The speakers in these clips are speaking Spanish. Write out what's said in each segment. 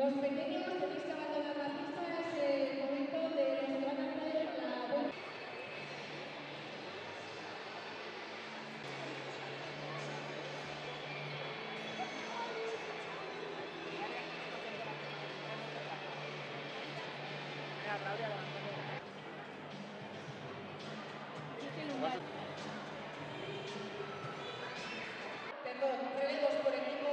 Los pequeños tenéis que abandonar la pista, es el momento de los que van a hacer la vuelta. Perdón, relevos por equipo.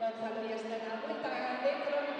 Gonzalo ya está en la vuelta dentro.